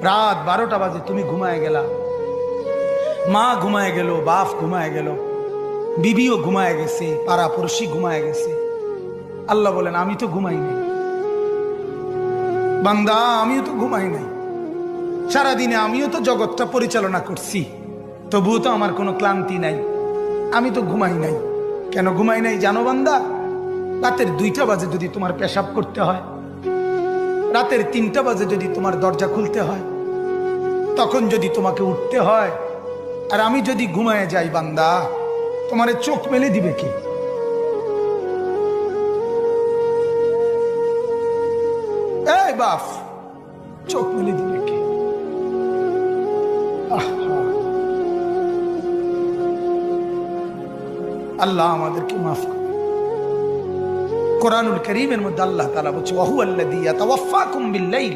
রাত 12টা বাজে তুমি ঘুমায় গেলা, মা ঘুমায় গেল, বাপ ঘুমায় গেল, বিবিও ঘুমায় গেছে, পাড়া পড়শি ঘুমায় গেছে। আল্লাহ বলেন আমি তো ঘুমাই নাই বান্দা, আমিও তো ঘুমাই নাই। সারাদিনে আমিও তো জগৎটা পরিচালনা করছি, তবুও তো আমার কোনো ক্লান্তি নাই, আমি তো ঘুমাই নাই। কেন ঘুমাই নাই জানো বান্দা? রাতের 2টা বাজে যদি তোমার পেশাব করতে হয়, রাতের 3টা বাজে যদি তোমার দরজা খুলতে হয়, তখন যদি তোমাকে উঠতে হয়, আর আমি যদি ঘুমায় যাই বান্দা, তোমারে চোখ মেলে দিবে কে? এই বাপ, চোখ মেলে দিবে কে? আল্লাহ আমাদেরকে মাফ করে। কোরআনুল কারীমের মধ্যে আল্লাহ তাআলা বলছে ওয়া হুয়াল্লাযী ইয়াতাওয়াফফাকুম বিল লাইল